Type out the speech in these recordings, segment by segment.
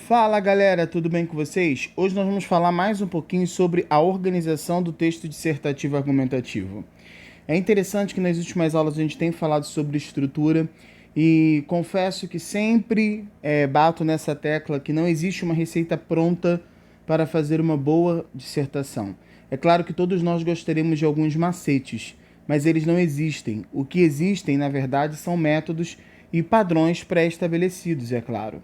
Fala galera, tudo bem com vocês? Hoje nós vamos falar mais um pouquinho sobre a organização do texto dissertativo argumentativo. É interessante que nas últimas aulas a gente tem falado sobre estrutura e confesso que sempre bato nessa tecla que não existe uma receita pronta para fazer uma boa dissertação. É claro que todos nós gostaríamos de alguns macetes, mas eles não existem. O que existem, na verdade, são métodos e padrões pré-estabelecidos, é claro.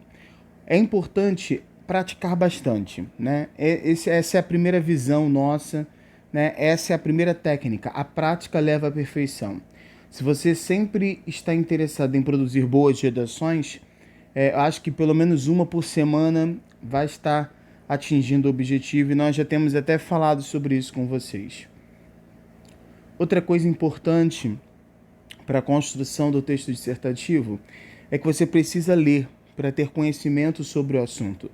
É importante praticar bastante, né? Essa é a primeira visão nossa, né? Essa é a primeira técnica. A prática leva à perfeição. Se você sempre está interessado em produzir boas redações, acho que pelo menos uma por semana vai estar atingindo o objetivo e nós já temos até falado sobre isso com vocês. Outra coisa importante para a construção do texto dissertativo é que você precisa ler para ter conhecimento sobre o assunto.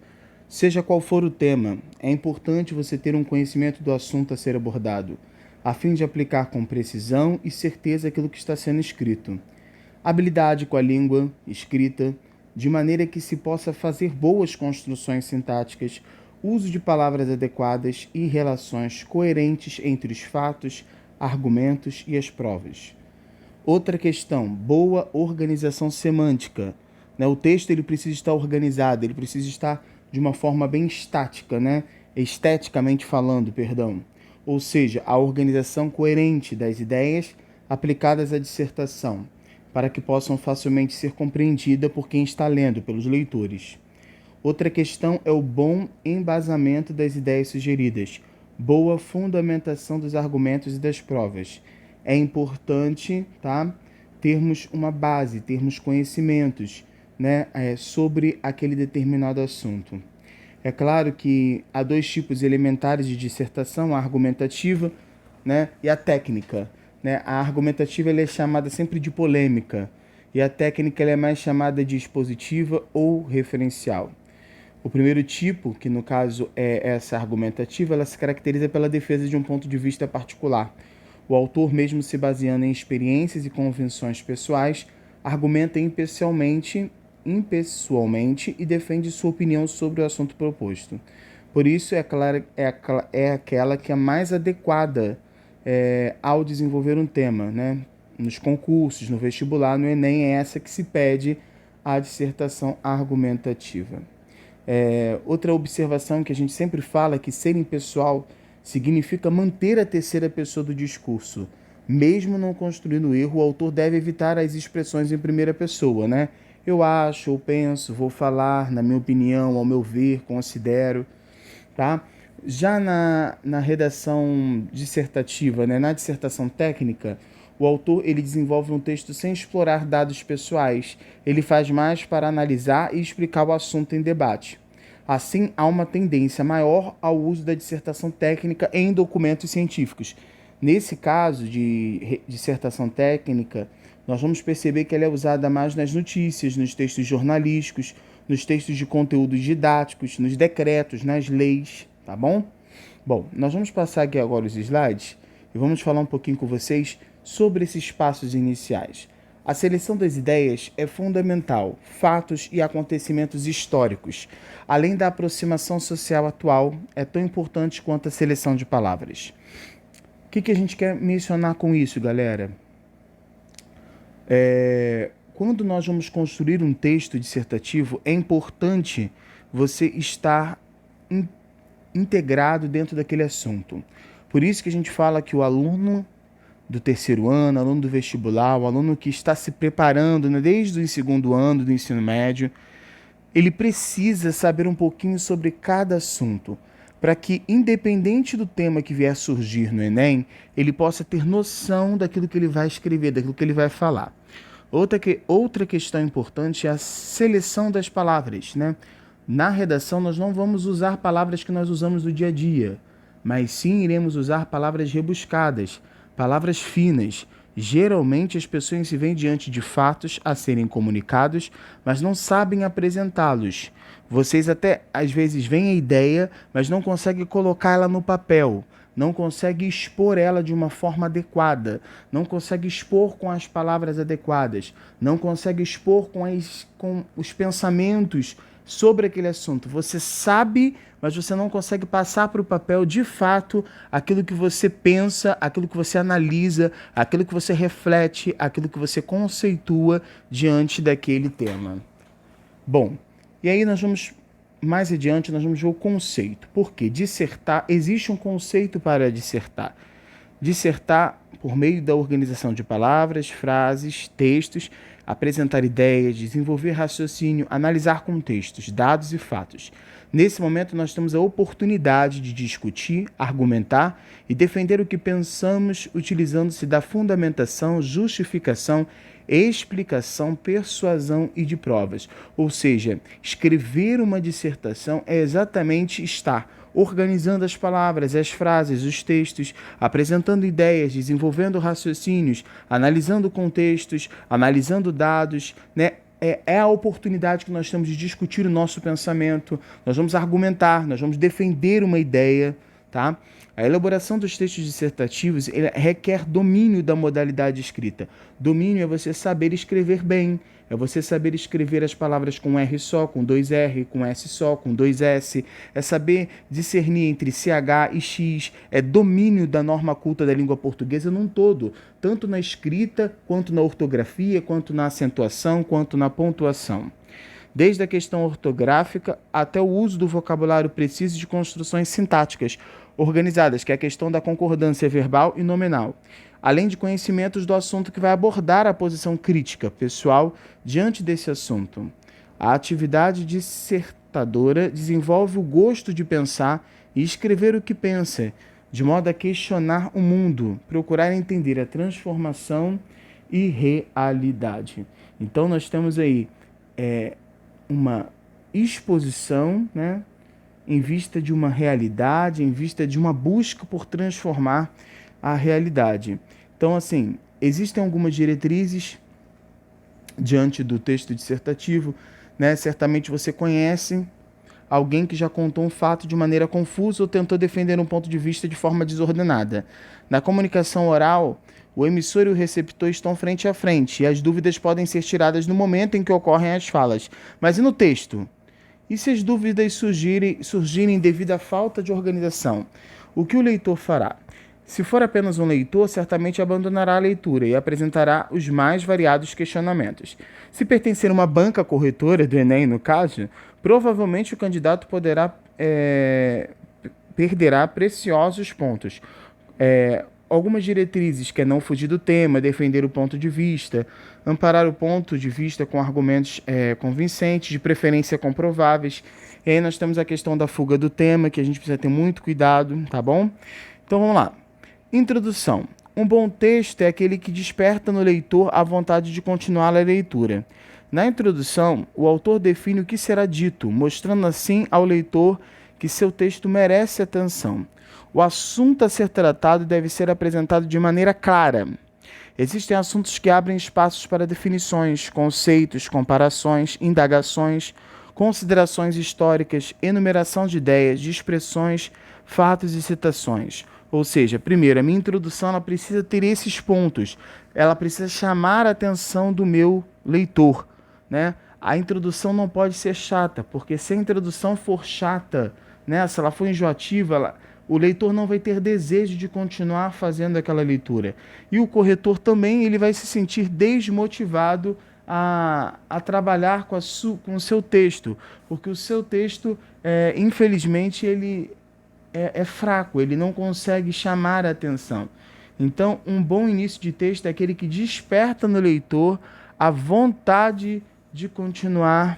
Seja qual for o tema, é importante você ter um conhecimento do assunto a ser abordado, a fim de aplicar com precisão e certeza aquilo que está sendo escrito. Habilidade com a língua escrita, de maneira que se possa fazer boas construções sintáticas, uso de palavras adequadas e relações coerentes entre os fatos, argumentos e as provas. Outra questão, boa organização semântica. O texto ele precisa estar organizado, ele precisa estar de uma forma bem estática, esteticamente falando, perdão. Ou seja, a organização coerente das ideias aplicadas à dissertação, para que possam facilmente ser compreendidas por quem está lendo, pelos leitores. Outra questão é o bom embasamento das ideias sugeridas, boa fundamentação dos argumentos e das provas. É importante, termos uma base, termos conhecimentos, sobre aquele determinado assunto. É claro que há dois tipos elementares de dissertação, a argumentativa, e a técnica. A argumentativa ela é chamada sempre de polêmica e a técnica ela é mais chamada de expositiva ou referencial. O primeiro tipo, que no caso é essa argumentativa, ela se caracteriza pela defesa de um ponto de vista particular. O autor, mesmo se baseando em experiências e convenções pessoais, argumenta impessoalmente e defende sua opinião sobre o assunto proposto. Por isso, é aquela que é mais adequada ao desenvolver um tema. Nos concursos, no vestibular, no Enem, é essa que se pede a dissertação argumentativa. Outra observação que a gente sempre fala é que ser impessoal significa manter a terceira pessoa do discurso. Mesmo não construindo erro, o autor deve evitar as expressões em primeira pessoa, Eu acho, eu penso, vou falar, na minha opinião, ao meu ver, considero, Já na redação dissertativa, na dissertação técnica, o autor ele desenvolve um texto sem explorar dados pessoais. Ele faz mais para analisar e explicar o assunto em debate. Assim, há uma tendência maior ao uso da dissertação técnica em documentos científicos. Nesse caso de dissertação técnica, nós vamos perceber que ela é usada mais nas notícias, nos textos jornalísticos, nos textos de conteúdos didáticos, nos decretos, nas leis, tá bom? Bom, nós vamos passar aqui agora os slides e vamos falar um pouquinho com vocês sobre esses passos iniciais. A seleção das ideias é fundamental, fatos e acontecimentos históricos, além da aproximação social atual, é tão importante quanto a seleção de palavras. O que a gente quer mencionar com isso, galera? Quando nós vamos construir um texto dissertativo, é importante você estar integrado dentro daquele assunto. Por isso que a gente fala que o aluno do terceiro ano, aluno do vestibular, o aluno que está se preparando desde o segundo ano do ensino médio, ele precisa saber um pouquinho sobre cada assunto, para que, independente do tema que vier a surgir no Enem, ele possa ter noção daquilo que ele vai escrever, daquilo que ele vai falar. Outra questão importante é a seleção das palavras. Na redação, nós não vamos usar palavras que nós usamos no dia a dia, mas sim iremos usar palavras rebuscadas, palavras finas. Geralmente, as pessoas se veem diante de fatos a serem comunicados, mas não sabem apresentá-los. Vocês até, às vezes, veem a ideia, mas não conseguem colocá-la no papel. Não consegue expor ela de uma forma adequada, não consegue expor com as palavras adequadas, não consegue expor com os pensamentos sobre aquele assunto. Você sabe, mas você não consegue passar para o papel de fato aquilo que você pensa, aquilo que você analisa, aquilo que você reflete, aquilo que você conceitua diante daquele tema. Bom, e aí mais adiante, nós vamos ver o conceito. Por quê? Dissertar, existe um conceito para dissertar. Dissertar por meio da organização de palavras, frases, textos, apresentar ideias, desenvolver raciocínio, analisar contextos, dados e fatos. Nesse momento, nós temos a oportunidade de discutir, argumentar e defender o que pensamos utilizando-se da fundamentação, justificação, explicação, persuasão e de provas. Ou seja, escrever uma dissertação é exatamente estar organizando as palavras, as frases, os textos, apresentando ideias, desenvolvendo raciocínios, analisando contextos, analisando dados, né? É a oportunidade que nós temos de discutir o nosso pensamento, nós vamos argumentar, nós vamos defender uma ideia, tá? A elaboração dos textos dissertativos requer domínio da modalidade escrita. Domínio é você saber escrever bem, é você saber escrever as palavras com R só, com 2R, com S só, com 2S, é saber discernir entre CH e X, é domínio da norma culta da língua portuguesa num todo, tanto na escrita, quanto na ortografia, quanto na acentuação, quanto na pontuação. Desde a questão ortográfica até o uso do vocabulário preciso de construções sintáticas organizadas, que é a questão da concordância verbal e nominal, além de conhecimentos do assunto que vai abordar a posição crítica pessoal diante desse assunto. A atividade dissertadora desenvolve o gosto de pensar e escrever o que pensa, de modo a questionar o mundo, procurar entender a transformação e realidade. Então nós temos aí uma exposição, né, em vista de uma realidade, em vista de uma busca por transformar a realidade. Então, assim, existem algumas diretrizes diante do texto dissertativo, né? Certamente você conhece alguém que já contou um fato de maneira confusa ou tentou defender um ponto de vista de forma desordenada. Na comunicação oral, o emissor e o receptor estão frente a frente e as dúvidas podem ser tiradas no momento em que ocorrem as falas. Mas e no texto? E se as dúvidas surgirem devido à falta de organização? O que o leitor fará? Se for apenas um leitor, certamente abandonará a leitura e apresentará os mais variados questionamentos. Se pertencer a uma banca corretora do Enem, no caso, provavelmente o candidato perderá preciosos pontos. Algumas diretrizes que é não fugir do tema, defender o ponto de vista, amparar o ponto de vista com argumentos convincentes, de preferência comprováveis. E aí nós temos a questão da fuga do tema, que a gente precisa ter muito cuidado, tá bom? Então vamos lá. Introdução. Um bom texto é aquele que desperta no leitor a vontade de continuar a leitura. Na introdução, o autor define o que será dito, mostrando assim ao leitor que seu texto merece atenção. O assunto a ser tratado deve ser apresentado de maneira clara. Existem assuntos que abrem espaços para definições, conceitos, comparações, indagações, considerações históricas, enumeração de ideias, de expressões, fatos e citações. Ou seja, primeiro, a minha introdução ela precisa ter esses pontos. Ela precisa chamar a atenção do meu leitor, né? A introdução não pode ser chata, porque se a introdução for chata, né, se ela for enjoativa, o leitor não vai ter desejo de continuar fazendo aquela leitura. E o corretor também ele vai se sentir desmotivado a trabalhar com o seu texto, porque o seu texto, infelizmente, ele é fraco, ele não consegue chamar a atenção. Então, um bom início de texto é aquele que desperta no leitor a vontade de continuar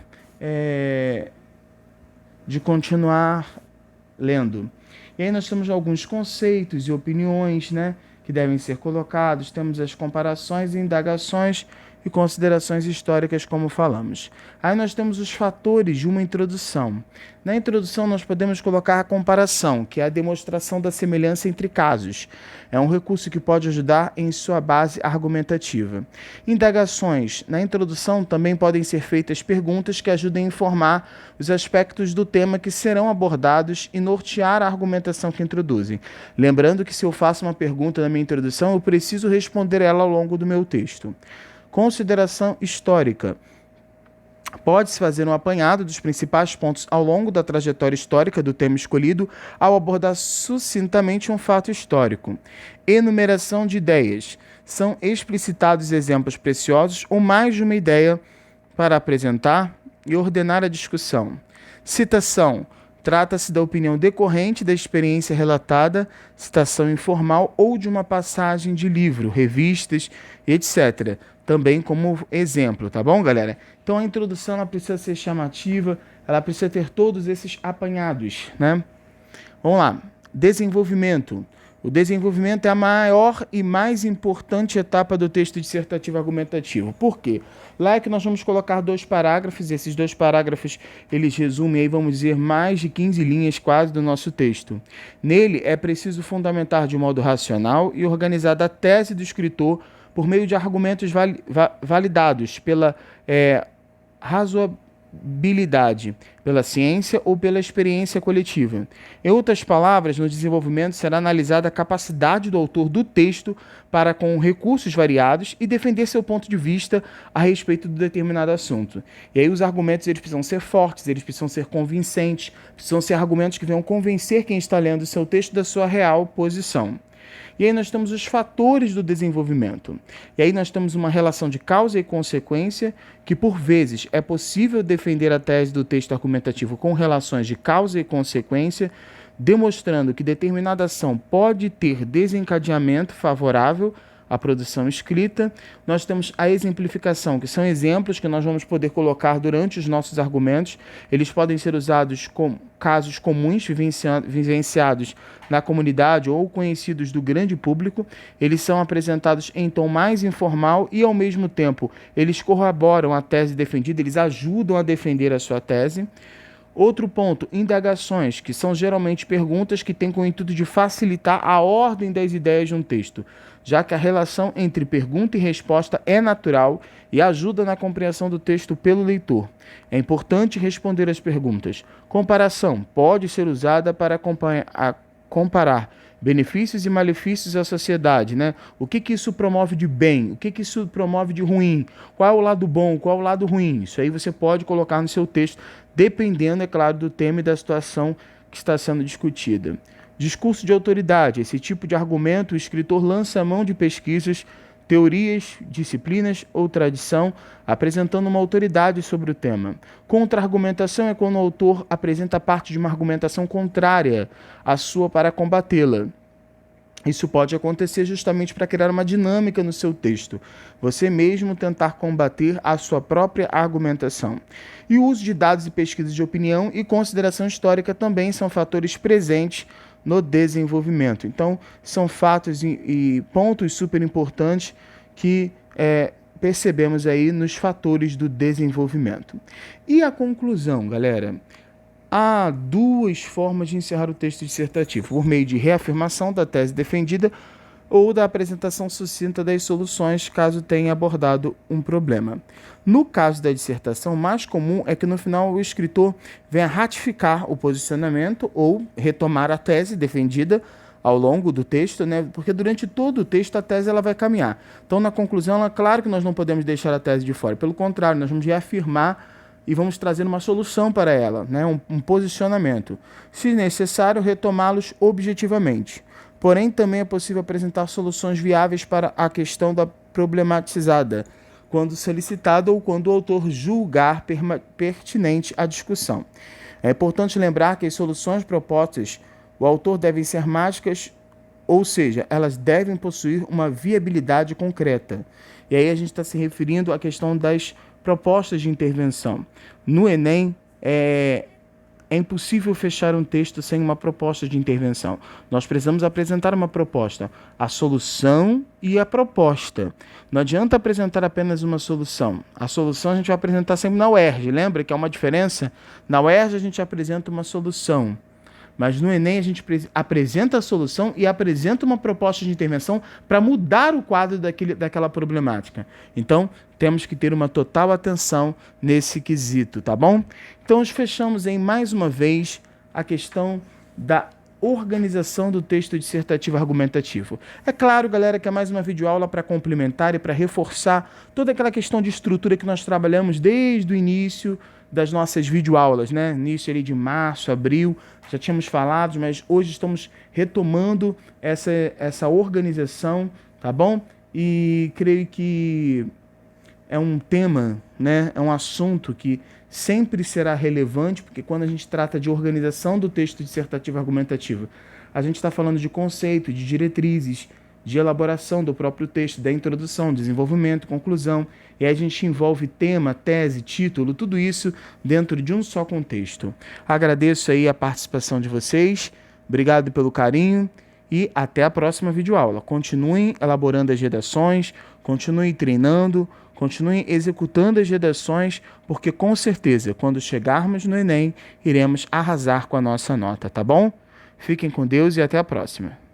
lendo. E aí nós temos alguns conceitos e opiniões, né, que devem ser colocados. Temos as comparações e indagações e considerações históricas, como falamos. Aí nós temos os fatores de uma introdução. Na introdução nós podemos colocar a comparação, que é a demonstração da semelhança entre casos. É um recurso que pode ajudar em sua base argumentativa. Indagações. Na introdução também podem ser feitas perguntas que ajudem a informar os aspectos do tema que serão abordados e nortear a argumentação que introduzem. Lembrando que se eu faço uma pergunta na minha introdução, eu preciso responder ela ao longo do meu texto. Consideração histórica. Pode-se fazer um apanhado dos principais pontos ao longo da trajetória histórica do tema escolhido ao abordar sucintamente um fato histórico. Enumeração de ideias. São explicitados exemplos preciosos ou mais de uma ideia para apresentar e ordenar a discussão. Citação. Trata-se da opinião decorrente da experiência relatada, citação informal ou de uma passagem de livro, revistas, etc. Também como exemplo, tá bom, galera? Então a introdução ela precisa ser chamativa, ela precisa ter todos esses apanhados, né? Vamos lá. Desenvolvimento. O desenvolvimento é a maior e mais importante etapa do texto dissertativo argumentativo. Por quê? Lá é que nós vamos colocar 2 parágrafos, e esses 2 parágrafos, eles resumem aí, vamos dizer, mais de 15 linhas quase do nosso texto. Nele é preciso fundamentar de modo racional e organizada a tese do escritor por meio de argumentos validados pela razoabilidade, pela ciência ou pela experiência coletiva. Em outras palavras, no desenvolvimento será analisada a capacidade do autor do texto para, com recursos variados, e defender seu ponto de vista a respeito de determinado assunto. E aí os argumentos eles precisam ser fortes, eles precisam ser convincentes, precisam ser argumentos que venham convencer quem está lendo o seu texto da sua real posição. E aí nós temos os fatores do desenvolvimento. E aí nós temos uma relação de causa e consequência, que por vezes é possível defender a tese do texto argumentativo com relações de causa e consequência, demonstrando que determinada ação pode ter desencadeamento favorável à produção escrita. Nós temos a exemplificação, que são exemplos que nós vamos poder colocar durante os nossos argumentos. Eles podem ser usados com casos comuns vivenciados na comunidade ou conhecidos do grande público. Eles são apresentados em tom mais informal e, ao mesmo tempo, eles corroboram a tese defendida, eles ajudam a defender a sua tese. Outro ponto, indagações, que são geralmente perguntas que têm com o intuito de facilitar a ordem das ideias de um texto, já que a relação entre pergunta e resposta é natural e ajuda na compreensão do texto pelo leitor. É importante responder as perguntas. Comparação pode ser usada para comparar benefícios e malefícios à sociedade, né? O que isso promove de bem? O que isso promove de ruim? Qual é o lado bom? Qual é o lado ruim? Isso aí você pode colocar no seu texto, dependendo, é claro, do tema e da situação que está sendo discutida. Discurso de autoridade. Esse tipo de argumento, o escritor lança a mão de pesquisas, teorias, disciplinas ou tradição, apresentando uma autoridade sobre o tema. Contra-argumentação é quando o autor apresenta parte de uma argumentação contrária à sua para combatê-la. Isso pode acontecer justamente para criar uma dinâmica no seu texto, você mesmo tentar combater a sua própria argumentação. E o uso de dados e pesquisas de opinião e consideração histórica também são fatores presentes no desenvolvimento. Então, são fatos e pontos super importantes que percebemos aí nos fatores do desenvolvimento. E a conclusão, galera? Há 2 formas de encerrar o texto dissertativo, por meio de reafirmação da tese defendida ou da apresentação sucinta das soluções, caso tenha abordado um problema. No caso da dissertação, o mais comum é que no final o escritor venha ratificar o posicionamento ou retomar a tese defendida ao longo do texto, né? Porque durante todo o texto a tese ela vai caminhar. Então, na conclusão, é claro que nós não podemos deixar a tese de fora. Pelo contrário, nós vamos reafirmar e vamos trazer uma solução para ela, né? um posicionamento. Se necessário, retomá-los objetivamente. Porém, também é possível apresentar soluções viáveis para a questão da problematizada, quando solicitada ou quando o autor julgar pertinente à discussão. É importante lembrar que as soluções propostas, o autor devem ser mágicas, ou seja, elas devem possuir uma viabilidade concreta. E aí a gente está se referindo à questão das propostas de intervenção. No Enem, é impossível fechar um texto sem uma proposta de intervenção. Nós precisamos apresentar uma proposta, a solução e a proposta. Não adianta apresentar apenas uma solução. A solução a gente vai apresentar sempre na UERJ. Lembra que há uma diferença? Na UERJ a gente apresenta uma solução. Mas no Enem a gente apresenta a solução e apresenta uma proposta de intervenção para mudar o quadro daquela problemática. Então, temos que ter uma total atenção nesse quesito, tá bom? Então, nós fechamos mais uma vez a questão da organização do texto dissertativo argumentativo. É claro, galera, que é mais uma videoaula para complementar e para reforçar toda aquela questão de estrutura que nós trabalhamos desde o início das nossas videoaulas, né? Início ali de março, abril, já tínhamos falado, mas hoje estamos retomando essa organização, tá bom? E creio que é um tema, né? É um assunto que sempre será relevante, porque quando a gente trata de organização do texto dissertativo argumentativo, a gente está falando de conceito, de diretrizes, de elaboração do próprio texto, da introdução, desenvolvimento, conclusão, e aí a gente envolve tema, tese, título, tudo isso dentro de um só contexto. Agradeço aí a participação de vocês, obrigado pelo carinho e até a próxima videoaula. Continuem elaborando as redações, continuem treinando, continuem executando as redações, porque com certeza, quando chegarmos no Enem, iremos arrasar com a nossa nota, tá bom? Fiquem com Deus e até a próxima.